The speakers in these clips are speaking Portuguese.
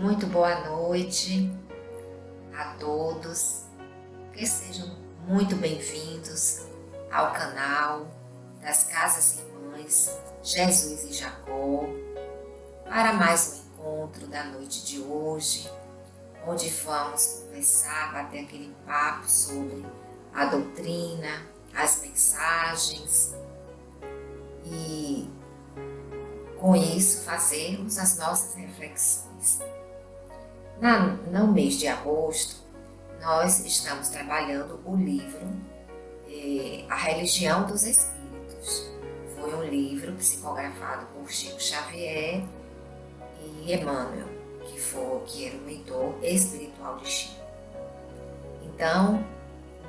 Muito boa noite a todos, que sejam muito bem-vindos ao canal das Casas Irmãs Jesus e Jacó, para mais um encontro da noite de hoje, onde vamos conversar, bater aquele papo sobre a doutrina, as mensagens e com isso fazermos as nossas reflexões. No mês de agosto, nós estamos trabalhando o livro A Religião dos Espíritos. Foi um livro psicografado por Chico Xavier e Emmanuel, que era o mentor espiritual de Chico. Então,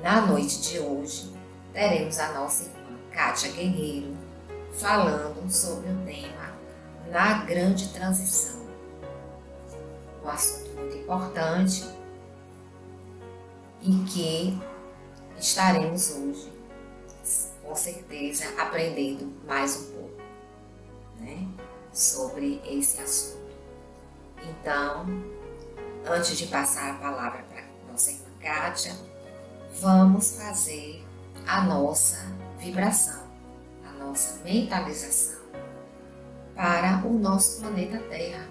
na noite de hoje, teremos a nossa irmã Kátia Guerreiro falando sobre o tema Na Grande Transição. Um assunto muito importante e que estaremos hoje, com certeza, aprendendo mais um pouco, sobre esse assunto. Então, antes de passar a palavra para nossa irmã Kátia, vamos fazer a nossa vibração, a nossa mentalização para o nosso planeta Terra,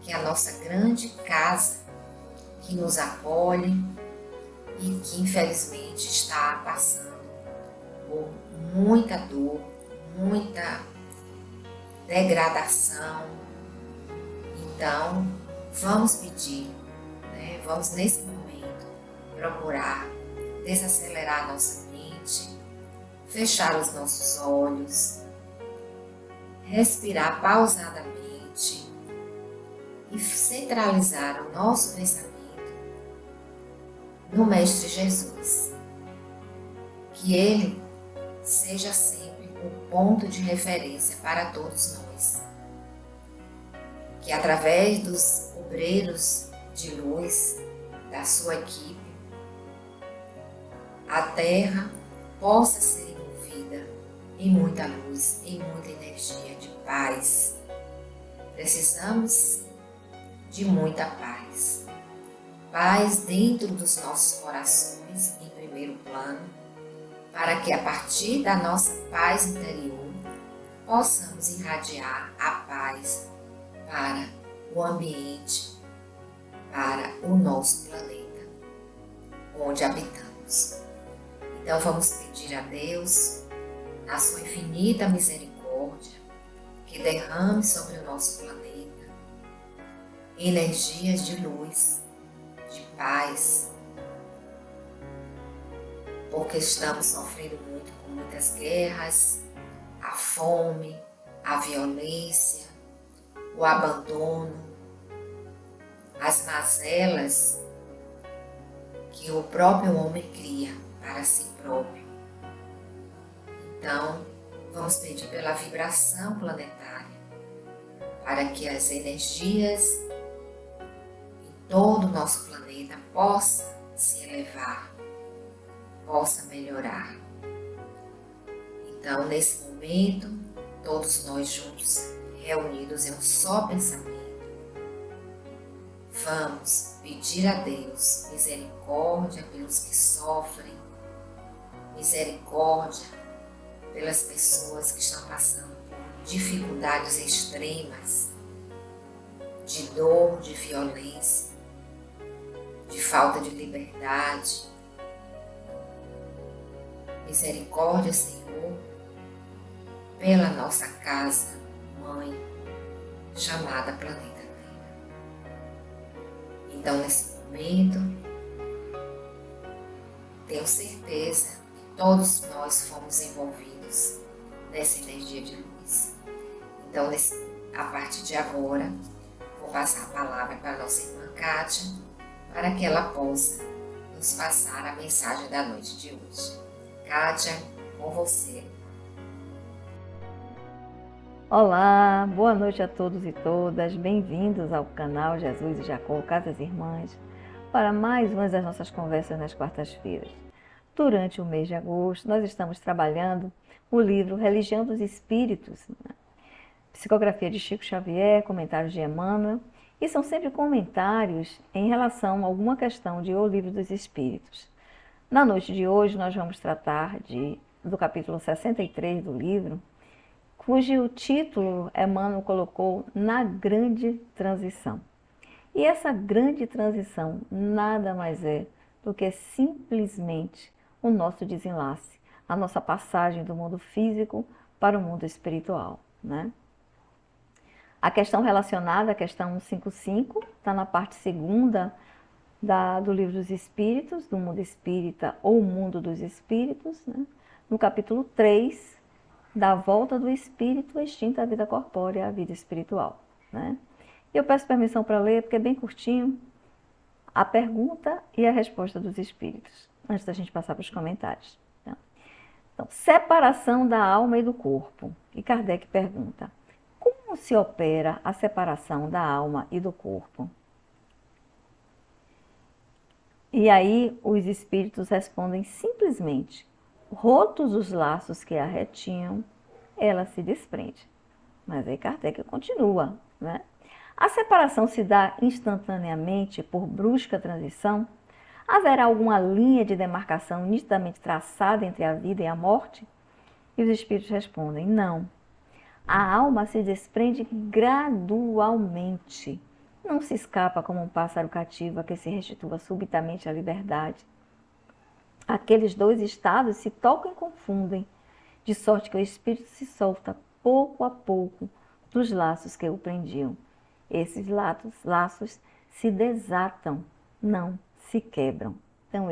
que é a nossa grande casa, que nos acolhe e que infelizmente está passando por muita dor, muita degradação. Então, vamos pedir, vamos nesse momento procurar desacelerar a nossa mente, fechar os nossos olhos, respirar pausadamente e centralizar o nosso pensamento no Mestre Jesus. Que Ele seja sempre o ponto de referência para todos nós. Que através dos obreiros de luz da sua equipe, a Terra possa ser envolvida em muita luz, em muita energia de paz. Precisamos de muita paz. Paz dentro dos nossos corações, em primeiro plano, para que a partir da nossa paz interior, possamos irradiar a paz para o ambiente, para o nosso planeta, onde habitamos. Então vamos pedir a Deus, na sua infinita misericórdia, que derrame sobre o nosso planeta energias de luz, de paz, porque estamos sofrendo muito com muitas guerras, a fome, a violência, o abandono, as mazelas que o próprio homem cria para si próprio. Então, vamos pedir pela vibração planetária, para que as energias em todo o nosso planeta possam se elevar, possa melhorar. Então, nesse momento, todos nós juntos, reunidos em um só pensamento, vamos pedir a Deus misericórdia pelos que sofrem, misericórdia pelas pessoas que estão passando por dificuldades extremas, de dor, de violência, de falta de liberdade. Misericórdia, Senhor, pela nossa casa, mãe, chamada Planeta Terra. Então, nesse momento, tenho certeza que todos nós fomos envolvidos nessa energia de luz. Então, a partir de agora, vou passar a palavra para a nossa irmã Kátia, para que ela possa nos passar a mensagem da noite de hoje. Kátia, com você. Olá, boa noite a todos e todas, bem-vindos ao canal Jesus e Jacó, Casas Irmãs, para mais uma das nossas conversas nas quartas-feiras. Durante o mês de agosto, nós estamos trabalhando o livro Religião dos Espíritos, psicografia de Chico Xavier, comentários de Emmanuel E são sempre comentários em relação a alguma questão de O Livro dos Espíritos. Na noite de hoje nós vamos tratar do capítulo 63 do livro, cujo título Emmanuel colocou Na Grande Transição. E essa grande transição nada mais é do que simplesmente o nosso desenlace, a nossa passagem do mundo físico para o mundo espiritual, né? A questão relacionada à questão 155 está na parte segunda do Livro dos Espíritos, do Mundo Espírita ou Mundo dos Espíritos, né? No capítulo 3, da volta do espírito extinto à vida corpórea, à vida espiritual, né? Eu peço permissão para ler, porque é bem curtinho, a pergunta e a resposta dos espíritos, antes da gente passar para os comentários. Então, separação da alma e do corpo. E Kardec pergunta, como se opera a separação da alma e do corpo? E aí os espíritos respondem simplesmente, rotos os laços que a retinham, ela se desprende. Mas aí Kardec continua, né? A separação se dá instantaneamente por brusca transição? Haverá alguma linha de demarcação nitidamente traçada entre a vida e a morte? E os espíritos respondem, não. A alma se desprende gradualmente. Não se escapa como um pássaro cativo a que se restitua subitamente à liberdade. Aqueles dois estados se tocam e confundem, de sorte que o espírito se solta pouco a pouco dos laços que o prendiam. Esses laços se desatam, não se quebram. Então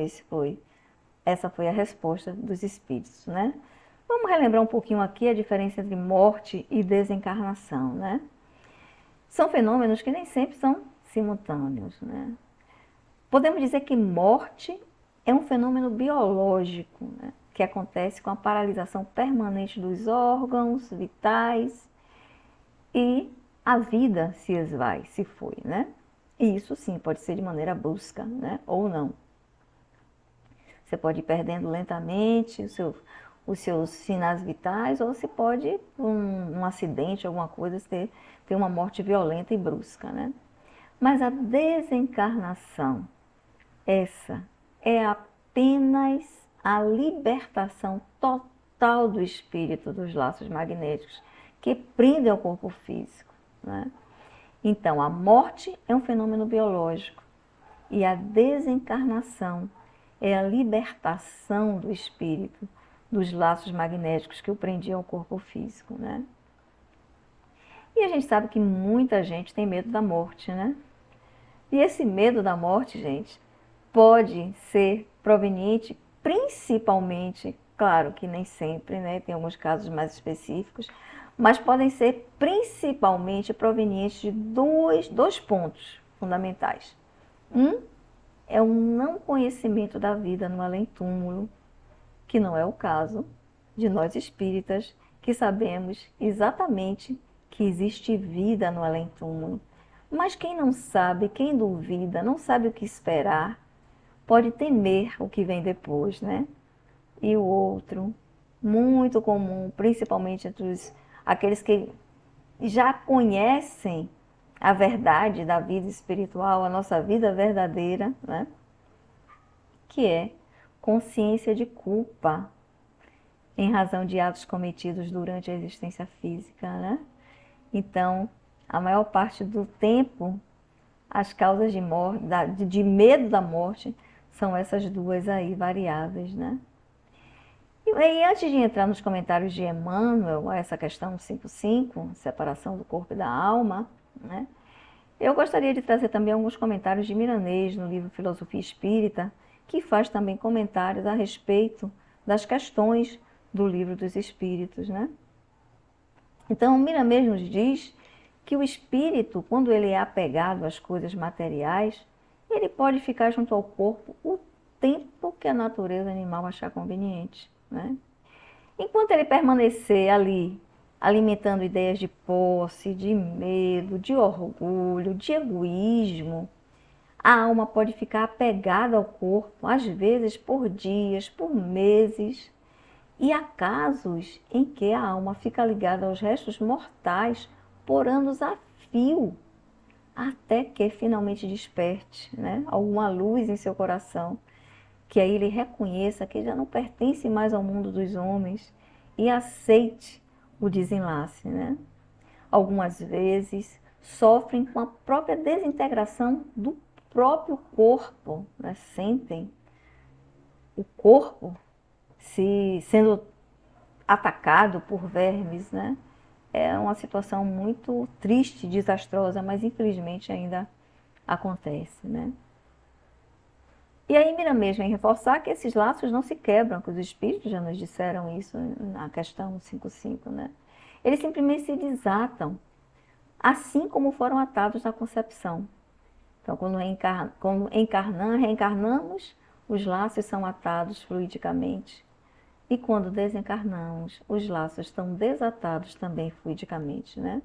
essa foi a resposta dos espíritos, né? Vamos relembrar um pouquinho aqui a diferença entre morte e desencarnação, né? São fenômenos que nem sempre são simultâneos, né? Podemos dizer que morte é um fenômeno biológico, né? Que acontece com a paralisação permanente dos órgãos vitais e a vida se esvai, se foi, né? E isso sim pode ser de maneira brusca, né? Ou não. Você pode ir perdendo lentamente os seus sinais vitais, ou você pode, um acidente, alguma coisa, ter uma morte violenta e brusca, né? Mas a desencarnação, essa é apenas a libertação total do espírito dos laços magnéticos que prendem ao corpo físico, né? Então, a morte é um fenômeno biológico e a desencarnação é a libertação do espírito dos laços magnéticos que o prendiam ao corpo físico, né? E a gente sabe que muita gente tem medo da morte, né? E esse medo da morte, gente, pode ser proveniente principalmente, claro que nem sempre, né? Tem alguns casos mais específicos, mas podem ser principalmente provenientes de dois pontos fundamentais. Um é o não conhecimento da vida no além-túmulo, que não é o caso de nós espíritas, que sabemos exatamente que existe vida no além-túmulo. Mas quem não sabe, quem duvida, não sabe o que esperar, pode temer o que vem depois, né? E o outro, muito comum, principalmente entre aqueles que já conhecem a verdade da vida espiritual, a nossa vida verdadeira, né? Que é consciência de culpa em razão de atos cometidos durante a existência física, né? Então, a maior parte do tempo, as causas de medo da morte são essas duas aí variáveis, né? E antes de entrar nos comentários de Emmanuel, a essa questão 55, separação do corpo e da alma, né? Eu gostaria de trazer também alguns comentários de Milanês no livro Filosofia Espírita, que faz também comentários a respeito das questões do Livro dos Espíritos, né? Então, Milanês nos diz que o espírito, quando ele é apegado às coisas materiais, ele pode ficar junto ao corpo o tempo que a natureza animal achar conveniente, né? Enquanto ele permanecer ali, alimentando ideias de posse, de medo, de orgulho, de egoísmo, a alma pode ficar apegada ao corpo, às vezes por dias, por meses. E há casos em que a alma fica ligada aos restos mortais por anos a fio, até que finalmente desperte, né, alguma luz em seu coração, que aí ele reconheça que já não pertence mais ao mundo dos homens e aceite o desenlace, né? Algumas vezes sofrem com a própria desintegração do próprio corpo, né? Sentem o corpo se sendo atacado por vermes, né? É uma situação muito triste, desastrosa, mas infelizmente ainda acontece, né? E aí Mira mesmo vem reforçar que esses laços não se quebram, que os espíritos já nos disseram isso na questão 55, né? Eles simplesmente se desatam, assim como foram atados na concepção. Então, quando reencarnamos, os laços são atados fluidicamente. E quando desencarnamos, os laços estão desatados também fluidicamente, né?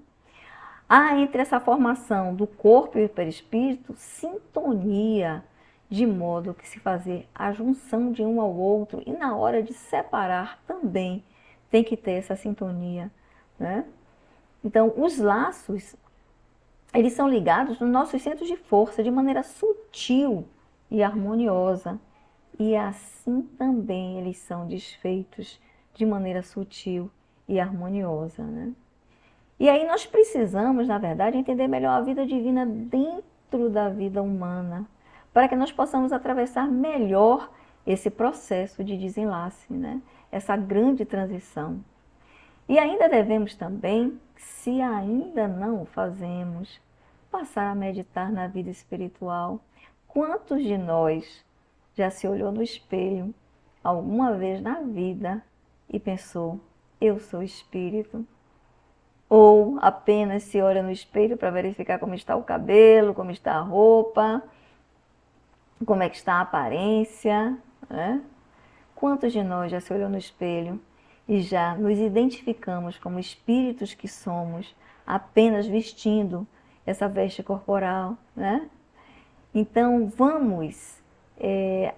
Há entre essa formação do corpo e o perispírito sintonia, de modo que se fazer a junção de um ao outro e na hora de separar também tem que ter essa sintonia, né? Então, os laços, eles são ligados nos nossos centros de força de maneira sutil e harmoniosa. E assim também eles são desfeitos de maneira sutil e harmoniosa, né? E aí nós precisamos, na verdade, entender melhor a vida divina dentro da vida humana, para que nós possamos atravessar melhor esse processo de desenlace, né? Essa grande transição. E ainda devemos também, se ainda não o fazemos, passar a meditar na vida espiritual. Quantos de nós já se olhou no espelho alguma vez na vida e pensou, eu sou espírito? Ou apenas se olha no espelho para verificar como está o cabelo, como está a roupa, como é que está a aparência, né? Quantos de nós já se olhou no espelho e já nos identificamos como espíritos que somos, apenas vestindo essa veste corporal, né? Então vamos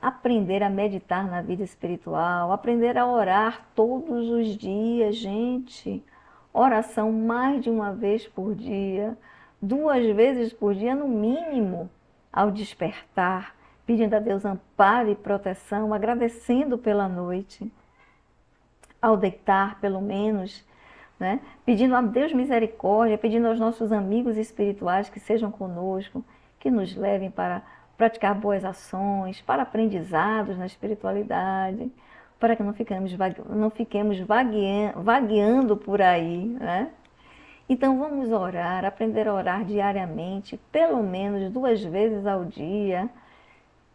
aprender a meditar na vida espiritual, aprender a orar todos os dias, gente. Oração mais de uma vez por dia, 2 vezes por dia no mínimo, ao despertar, pedindo a Deus amparo e proteção, agradecendo pela noite, ao deitar pelo menos, né? Pedindo a Deus misericórdia, pedindo aos nossos amigos espirituais que sejam conosco, que nos levem para praticar boas ações, para aprendizados na espiritualidade, para que não fiquemos vagueando por aí, né? Então vamos orar, aprender a orar diariamente, pelo menos 2 vezes ao dia,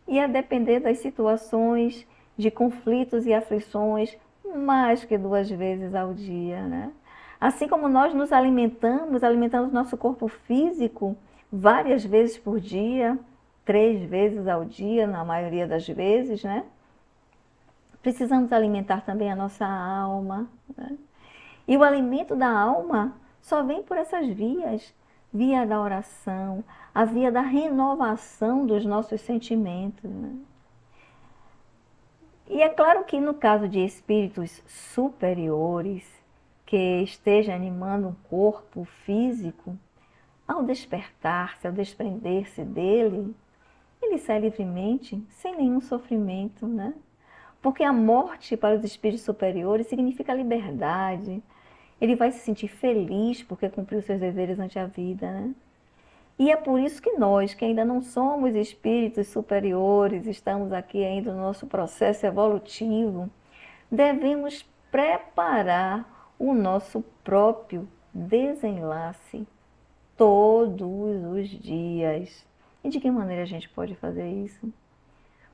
e a depender das situações de conflitos e aflições, mais que 2 vezes ao dia, né? Assim como nós nos alimentamos nosso corpo físico várias vezes por dia, 3 vezes ao dia, na maioria das vezes, né? Precisamos alimentar também a nossa alma, né? E o alimento da alma só vem por essas vias, via da oração, a via da renovação dos nossos sentimentos, né? E é claro que no caso de espíritos superiores, que esteja animando um corpo físico, ao despertar-se, ao desprender-se dele, ele sai livremente, sem nenhum sofrimento, né? Porque a morte para os espíritos superiores significa liberdade. Ele vai se sentir feliz porque cumpriu seus deveres ante a vida, né? E é por isso que nós, que ainda não somos espíritos superiores, estamos aqui ainda no nosso processo evolutivo, devemos preparar o nosso próprio desenlace todos os dias. E de que maneira a gente pode fazer isso?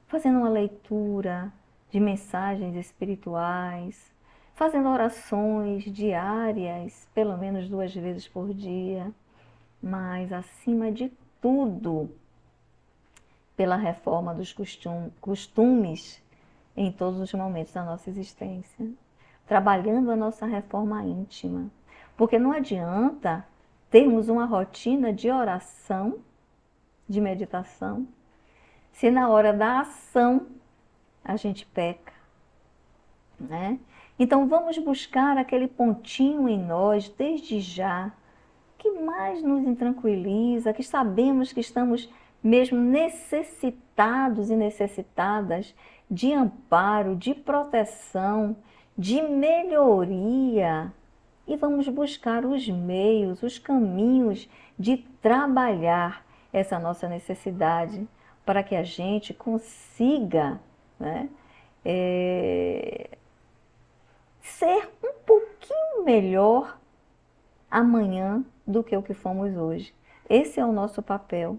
Fazendo uma leitura de mensagens espirituais, fazendo orações diárias, pelo menos 2 vezes por dia, mas, acima de tudo, pela reforma dos costumes em todos os momentos da nossa existência, trabalhando a nossa reforma íntima, porque não adianta termos uma rotina de oração, de meditação, se na hora da ação a gente peca, né? Então vamos buscar aquele pontinho em nós desde já, que mais nos intranquiliza, que sabemos que estamos mesmo necessitados e necessitadas de amparo, de proteção, de melhoria. E vamos buscar os meios, os caminhos de trabalhar essa nossa necessidade para que a gente consiga, né, ser um pouquinho melhor amanhã do que o que fomos hoje. Esse é o nosso papel.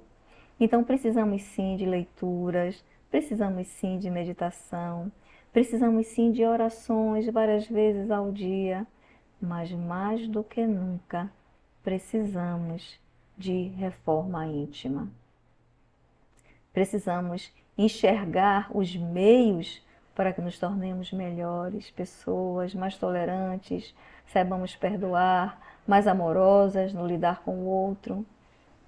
Então precisamos sim de leituras, precisamos sim de meditação, precisamos sim de orações várias vezes ao dia, mas mais do que nunca precisamos de reforma íntima. Precisamos enxergar os meios para que nos tornemos melhores pessoas, mais tolerantes, saibamos perdoar, mais amorosas no lidar com o outro.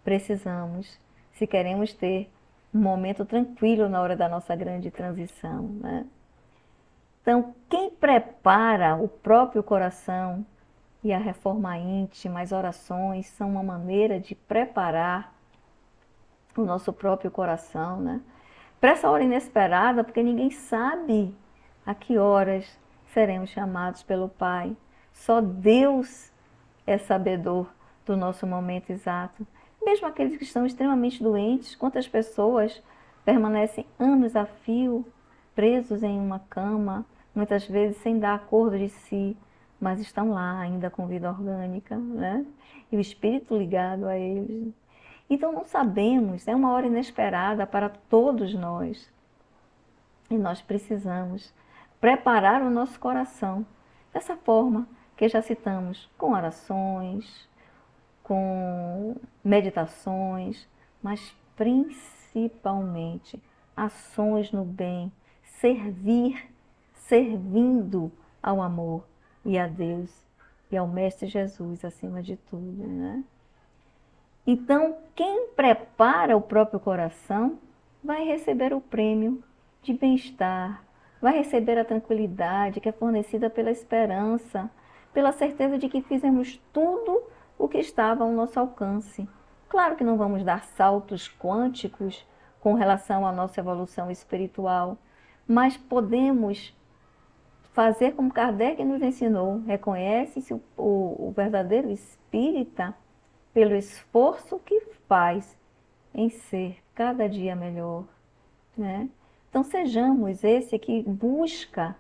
Precisamos, se queremos ter um momento tranquilo na hora da nossa grande transição, né? Então, quem prepara o próprio coração e a reforma íntima, as orações, são uma maneira de preparar o nosso próprio coração, né? Para essa hora inesperada, porque ninguém sabe a que horas seremos chamados pelo Pai. Só Deus é sabedor do nosso momento exato. Mesmo aqueles que estão extremamente doentes, quantas pessoas permanecem anos a fio, presos em uma cama, muitas vezes sem dar acordo de si, mas estão lá ainda com vida orgânica, né? E o espírito ligado a eles. Então não sabemos, é uma hora inesperada para todos nós. E nós precisamos preparar o nosso coração dessa forma que já citamos, com orações, com meditações, mas principalmente ações no bem, servindo ao amor e a Deus e ao Mestre Jesus acima de tudo, né? Então, quem prepara o próprio coração vai receber o prêmio de bem-estar, vai receber a tranquilidade que é fornecida pela esperança, pela certeza de que fizemos tudo o que estava ao nosso alcance. Claro que não vamos dar saltos quânticos com relação à nossa evolução espiritual, mas podemos fazer como Kardec nos ensinou, reconhece-se o verdadeiro espírita pelo esforço que faz em ser cada dia melhor, né? Então sejamos esse que busca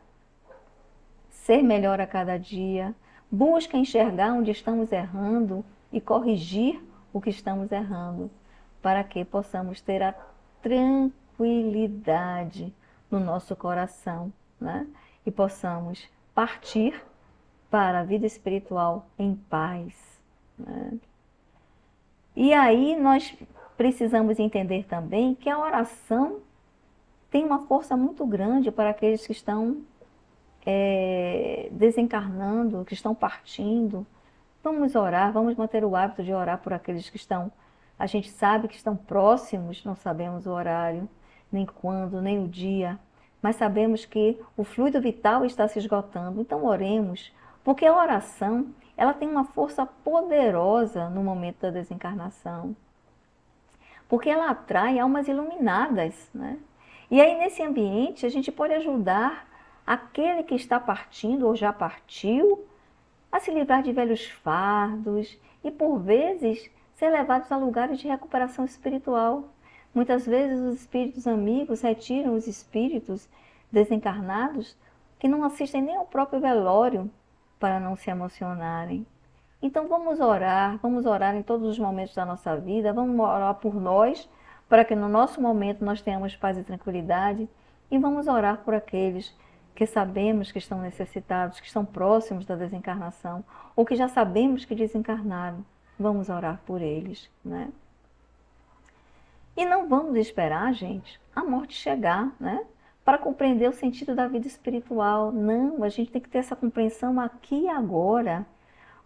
ser melhor a cada dia, busca enxergar onde estamos errando e corrigir o que estamos errando, para que possamos ter a tranquilidade no nosso coração, né? E possamos partir para a vida espiritual em paz, né? E aí nós precisamos entender também que a oração tem uma força muito grande para aqueles que estão desencarnando, que estão partindo. Vamos orar, vamos manter o hábito de orar por aqueles que estão, a gente sabe que estão próximos, não sabemos o horário, nem quando, nem o dia, mas sabemos que o fluido vital está se esgotando, então oremos, porque a oração, ela tem uma força poderosa no momento da desencarnação, porque ela atrai almas iluminadas, né? E aí nesse ambiente a gente pode ajudar aquele que está partindo ou já partiu a se livrar de velhos fardos e por vezes ser levados a lugares de recuperação espiritual. Muitas vezes os espíritos amigos retiram os espíritos desencarnados que não assistem nem ao próprio velório para não se emocionarem. Então vamos orar em todos os momentos da nossa vida, vamos orar por nós, para que no nosso momento nós tenhamos paz e tranquilidade, e vamos orar por aqueles que sabemos que estão necessitados, que estão próximos da desencarnação, ou que já sabemos que desencarnaram. Vamos orar por eles, né? E não vamos esperar, gente, a morte chegar, né? Para compreender o sentido da vida espiritual. Não, a gente tem que ter essa compreensão aqui e agora.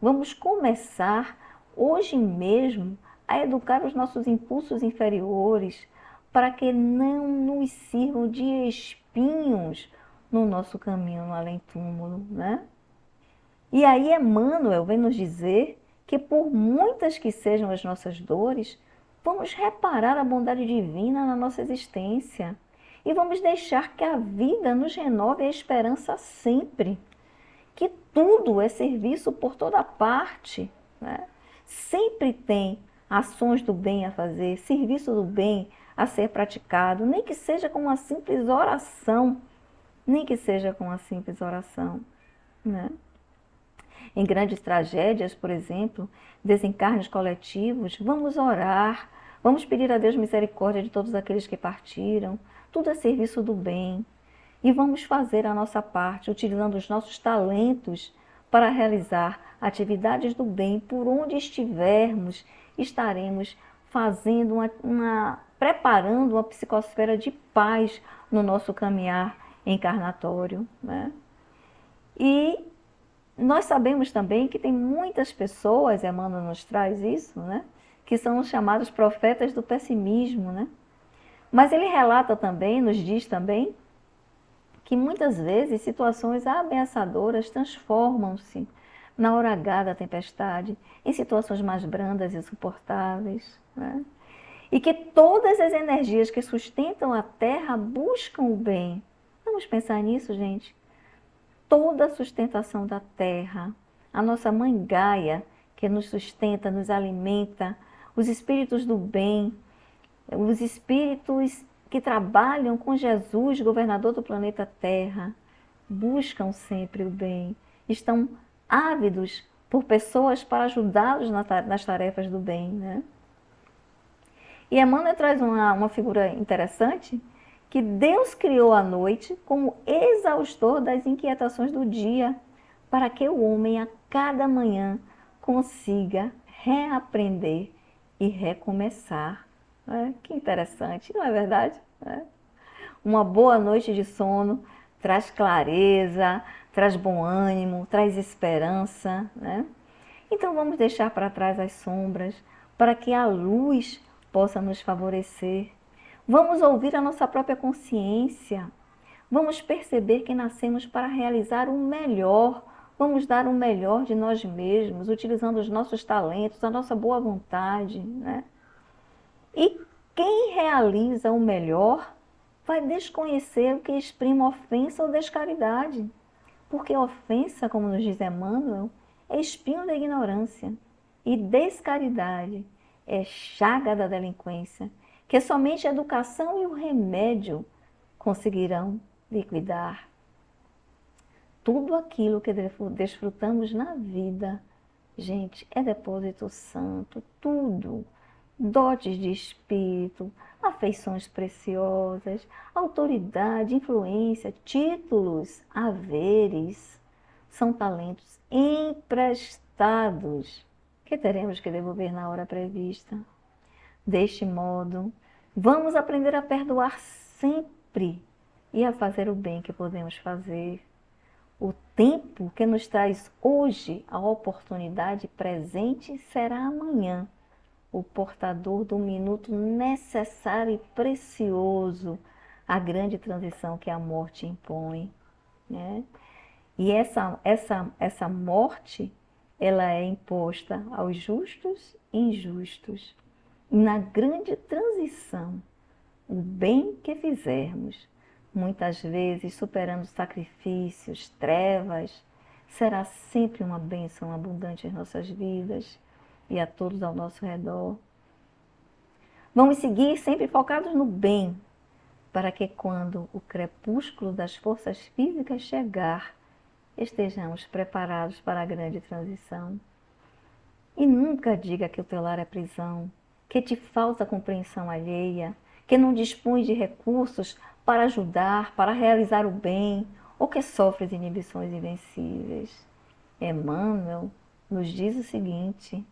Vamos começar hoje mesmo a educar os nossos impulsos inferiores para que não nos sirvam de espinhos no nosso caminho no além-túmulo, né? E aí Emmanuel vem nos dizer que por muitas que sejam as nossas dores, vamos reparar a bondade divina na nossa existência e vamos deixar que a vida nos renove a esperança sempre, que tudo é serviço por toda parte, né? Sempre tem ações do bem a fazer, serviço do bem a ser praticado, nem que seja com uma simples oração, nem que seja com uma simples oração, né? Em grandes tragédias, por exemplo, desencarnes coletivos, vamos orar, vamos pedir a Deus misericórdia de todos aqueles que partiram, tudo é serviço do bem. E vamos fazer a nossa parte, utilizando os nossos talentos para realizar atividades do bem. Por onde estivermos, estaremos fazendo preparando uma psicosfera de paz no nosso caminhar encarnatório, né? E nós sabemos também que tem muitas pessoas, Emmanuel nos traz isso, né? Que são os chamados profetas do pessimismo, né? Mas ele relata também, nos diz também, que muitas vezes situações ameaçadoras transformam-se na hora H da tempestade em situações mais brandas e suportáveis, né? E que todas as energias que sustentam a Terra buscam o bem. Vamos pensar nisso, gente? Toda a sustentação da Terra, a nossa mãe Gaia, que nos sustenta, nos alimenta, os espíritos do bem, os espíritos que trabalham com Jesus, governador do planeta Terra, buscam sempre o bem, estão ávidos por pessoas para ajudá-los nas tarefas do bem, né? E Emmanuel traz uma figura interessante, que Deus criou a noite como exaustor das inquietações do dia, para que o homem a cada manhã consiga reaprender e recomeçar. Que interessante, não é verdade? Uma boa noite de sono traz clareza, traz bom ânimo, traz esperança, né? Então vamos deixar para trás as sombras, para que a luz possa nos favorecer. Vamos ouvir a nossa própria consciência. Vamos perceber que nascemos para realizar o melhor. Vamos dar o melhor de nós mesmos, utilizando os nossos talentos, a nossa boa vontade, né? E quem realiza o melhor vai desconhecer o que exprime ofensa ou descaridade. Porque ofensa, como nos diz Emmanuel, é espinho da ignorância. E descaridade é chaga da delinquência, que somente a educação e o remédio conseguirão liquidar. Tudo aquilo que desfrutamos na vida, gente, é depósito santo, tudo. Dotes de espírito, afeições preciosas, autoridade, influência, títulos, haveres, são talentos emprestados que teremos que devolver na hora prevista. Deste modo, vamos aprender a perdoar sempre e a fazer o bem que podemos fazer. O tempo que nos traz hoje a oportunidade presente será amanhã o portador do minuto necessário e precioso à grande transição que a morte impõe, né? E essa morte, ela é imposta aos justos e injustos. E na grande transição, o bem que fizermos, muitas vezes superando sacrifícios, trevas, será sempre uma bênção abundante em nossas vidas e a todos ao nosso redor. Vamos seguir sempre focados no bem, para que quando o crepúsculo das forças físicas chegar, estejamos preparados para a grande transição. E nunca diga que o teu lar é prisão, que te falta compreensão alheia, que não dispõe de recursos para ajudar, para realizar o bem, ou que sofres inibições invencíveis. Emmanuel nos diz o seguinte: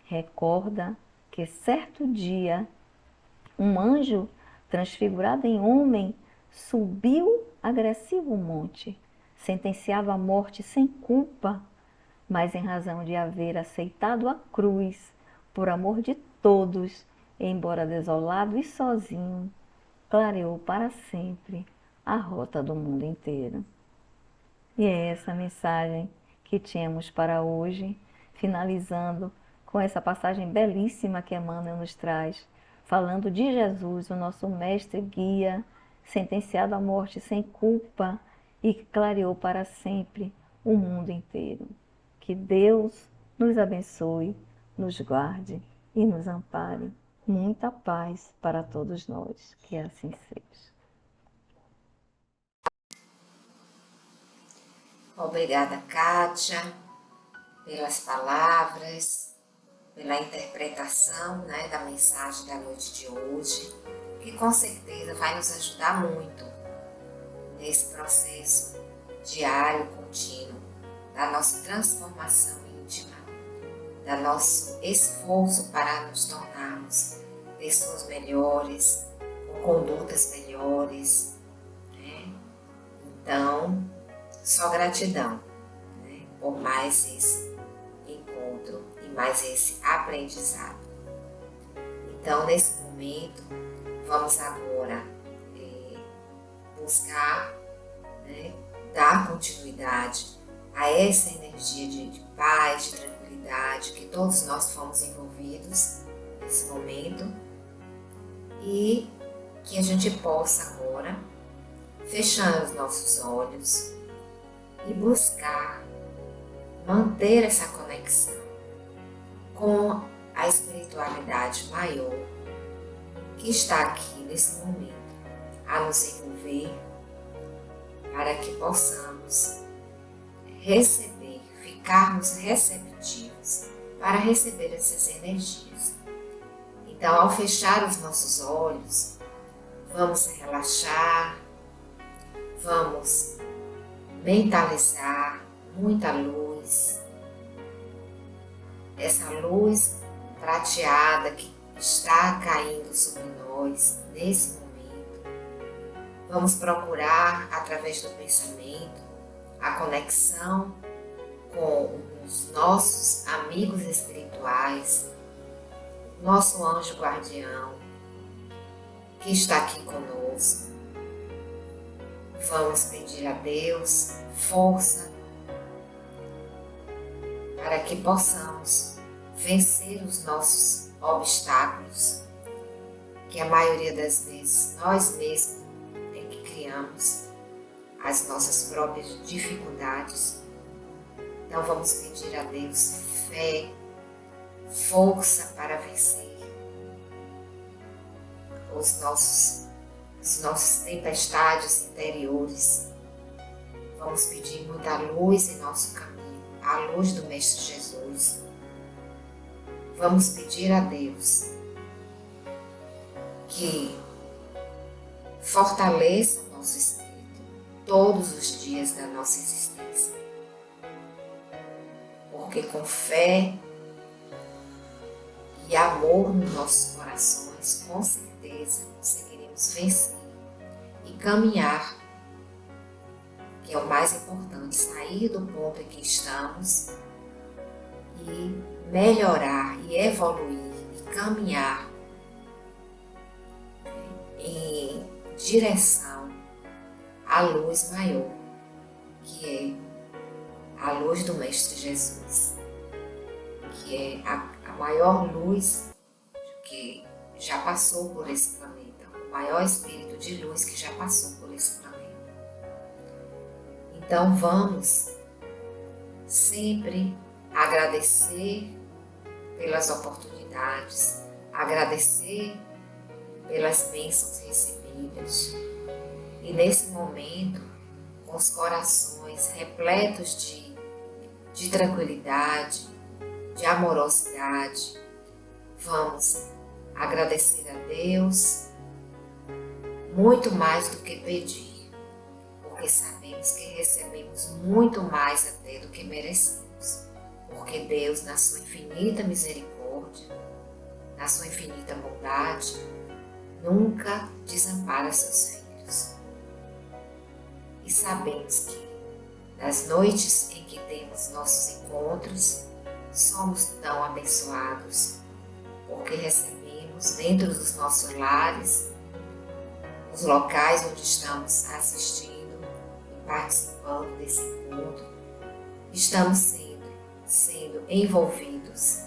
recorda que certo dia um anjo transfigurado em homem subiu agressivo monte, sentenciado à morte sem culpa, mas em razão de haver aceitado a cruz por amor de todos, embora desolado e sozinho, clareou para sempre a rota do mundo inteiro. E é essa mensagem que tínhamos para hoje. finalizando com essa passagem belíssima que Emmanuel nos traz, falando de Jesus, o nosso mestre guia, sentenciado à morte sem culpa e que clareou para sempre o mundo inteiro. Que Deus nos abençoe, nos guarde e nos ampare. Muita paz para todos nós. Que assim seja. Obrigada, Kátia, pelas palavras, pela interpretação, né, da mensagem da noite de hoje, que com certeza vai nos ajudar muito nesse processo diário, contínuo, da nossa transformação íntima, do nosso esforço para nos tornarmos pessoas melhores, com condutas melhores, né? Então, só gratidão, né, por mais esse encontro e mais esse aprendizado. Então, nesse momento, vamos agora buscar, né, dar continuidade a essa energia de paz, de tranquilidade que todos nós fomos envolvidos nesse momento e que a gente possa agora fechar os nossos olhos e buscar manter essa conexão com a espiritualidade maior que está aqui nesse momento a nos envolver para que possamos receber, ficarmos receptivos para receber essas energias. Então, ao fechar os nossos olhos, vamos relaxar, vamos mentalizar muita luz, essa luz prateada que está caindo sobre nós nesse momento. Vamos procurar, através do pensamento, a conexão com os nossos amigos espirituais, nosso anjo guardião, que está aqui conosco. Vamos pedir a Deus força para que possamos vencer os nossos obstáculos, que a maioria das vezes nós mesmos é que criamos as nossas próprias dificuldades. Então vamos pedir a Deus fé, força para vencer as nossas tempestades interiores. Vamos pedir muita luz em nosso caminho, a luz do Mestre Jesus. Vamos pedir a Deus que fortaleça o nosso espírito todos os dias da nossa existência. Porque com fé e amor nos nossos corações, com certeza conseguiremos vencer e caminhar, que é o mais importante, sair do ponto em que estamos e melhorar e evoluir e caminhar em direção à luz maior, que é a luz do Mestre Jesus, que é a maior luz que já passou por esse planeta, o maior espírito de luz que já passou por esse planeta. Então vamos sempre agradecer pelas oportunidades, agradecer pelas bênçãos recebidas e nesse momento, com os corações repletos de tranquilidade, de amorosidade, vamos agradecer a Deus muito mais do que pedir, porque sabemos que recebemos muito mais até do que merecemos, porque Deus, na sua infinita misericórdia, na sua infinita bondade, nunca desampara seus filhos. E sabemos que nas noites em que temos nossos encontros, somos tão abençoados, porque recebemos dentro dos nossos lares, nos locais onde estamos assistindo e participando desse encontro, estamos sendo sendo envolvidos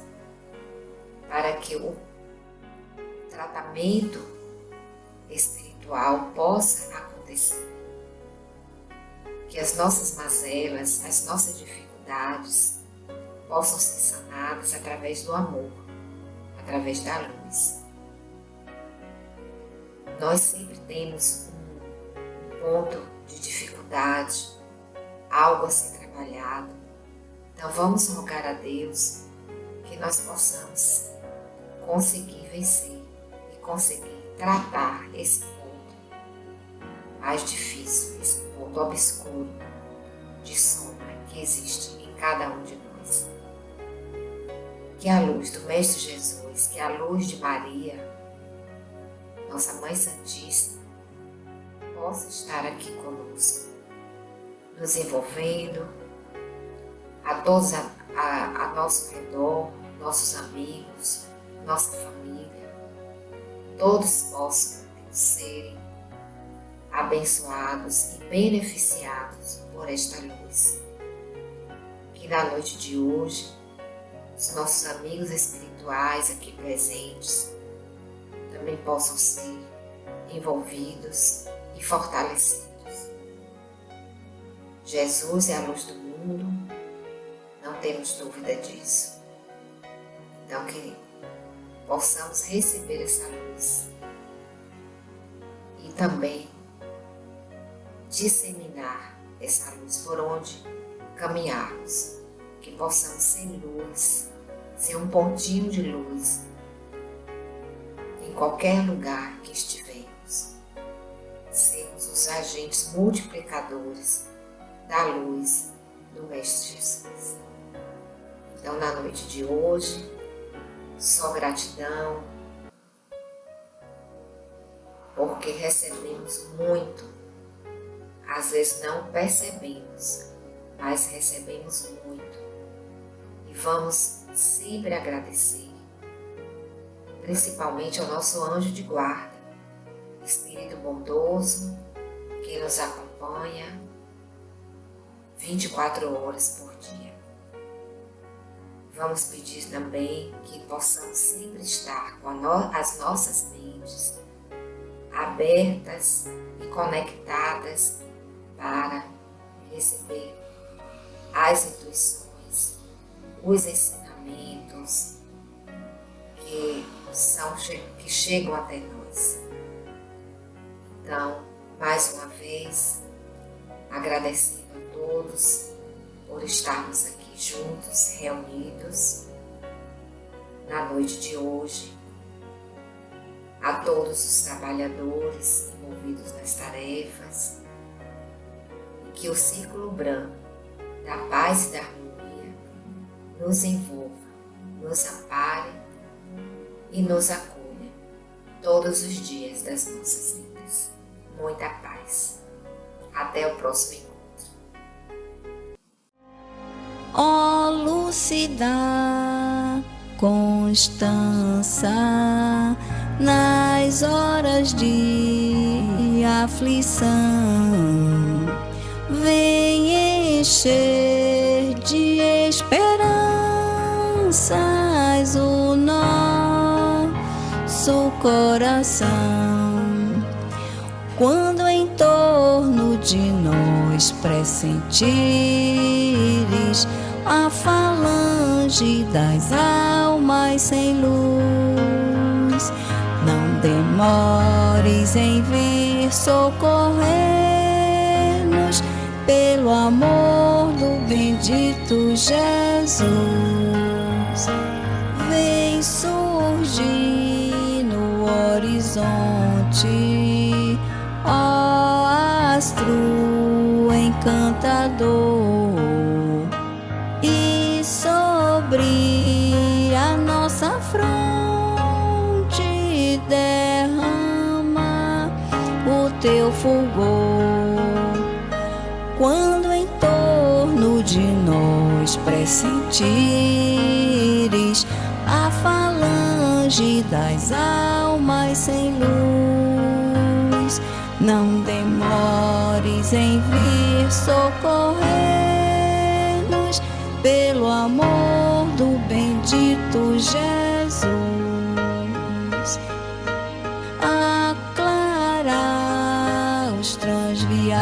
para que o tratamento espiritual possa acontecer. Que as nossas mazelas, as nossas dificuldades possam ser sanadas através do amor, através da luz. Nós sempre temos um ponto de dificuldade, algo a ser trabalhado. Então vamos rogar a Deus que nós possamos conseguir vencer e conseguir tratar esse ponto mais difícil, esse ponto obscuro de sombra que existe em cada um de nós. Que a luz do Mestre Jesus, que a luz de Maria, nossa Mãe Santíssima, possa estar aqui conosco, nos envolvendo, a todos a nosso redor, nossos amigos, nossa família, todos possam serem abençoados e beneficiados por esta luz. Que na noite de hoje, os nossos amigos espirituais aqui presentes também possam ser envolvidos e fortalecidos. Jesus é a luz do mundo, não temos dúvida disso. Então, que possamos receber essa luz e também disseminar essa luz por onde caminharmos, que possamos ser luz, ser um pontinho de luz em qualquer lugar que estivermos, sermos os agentes multiplicadores da luz do Mestre Jesus. Então, na noite de hoje, só gratidão, porque recebemos muito, às vezes não percebemos, mas recebemos muito e vamos sempre agradecer, principalmente ao nosso anjo de guarda, Espírito bondoso que nos acompanha 24 horas por dia. Vamos pedir também que possamos sempre estar com as nossas mentes abertas e conectadas para receber as intuições, os ensinamentos que chegam até nós. Então, mais uma vez, agradecendo a todos por estarmos aqui juntos, reunidos na noite de hoje, a todos os trabalhadores envolvidos nas tarefas, e que o círculo branco da paz e da harmonia nos envolva, nos ampare e nos acolha todos os dias das nossas vidas. Muita paz. Até o próximo encontro. Ó lúcida constância nas horas de aflição, vem encher de esperanças o nosso coração. Quando em torno de nós pressentires a falange das almas sem luz, não demores em vir socorrer-nos pelo amor do bendito Jesus. Vem surgir no horizonte, ó astro encantador, e sobre a nossa fronte derrama o teu fulgor. Quando em torno de nós pressentires a falange das almas sem luz, não demores em vir socorrer-nos pelo amor do bendito Jesus. Aclarar os transviados,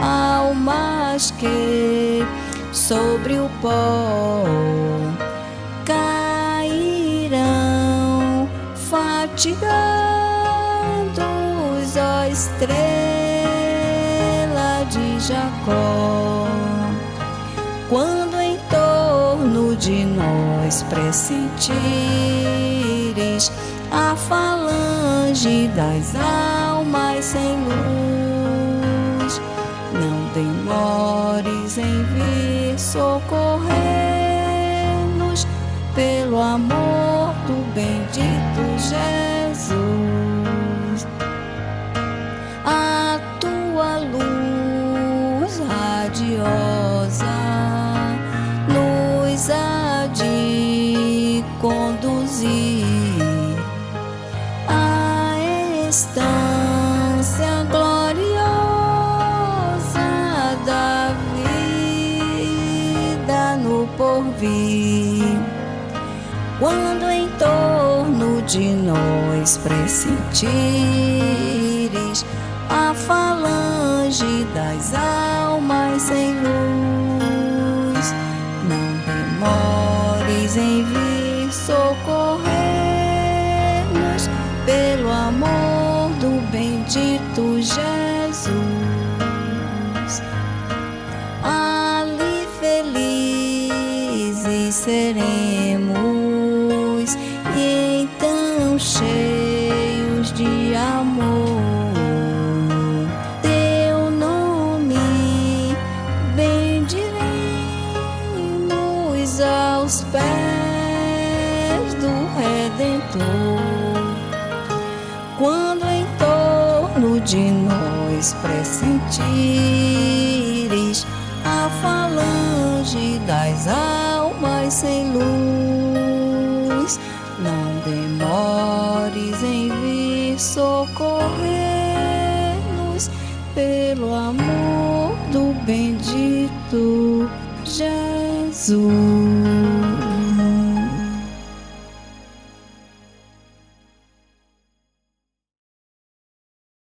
almas que sobre o pó cairão fatigados, ó estrela de Jacó. Quando em torno de nós pressentires a falange das almas sem luz, não demores em vir socorrer-nos pelo amor do bendito Jesus. A tua luz radiosa nos há de conduzir à estância gloriosa da vida no porvir. Quando em torno de nós pressentires a falange das almas sem luz, não demores em vir socorrer-nos pelo amor do bendito Jesus. Ali felizes seremos e então cheios de amor, teu nome bendiremos aos pés do Redentor. Quando em torno de nós pressentires a falange das almas sem luz, não demores em vir socorrer-nos pelo amor do bendito Jesus.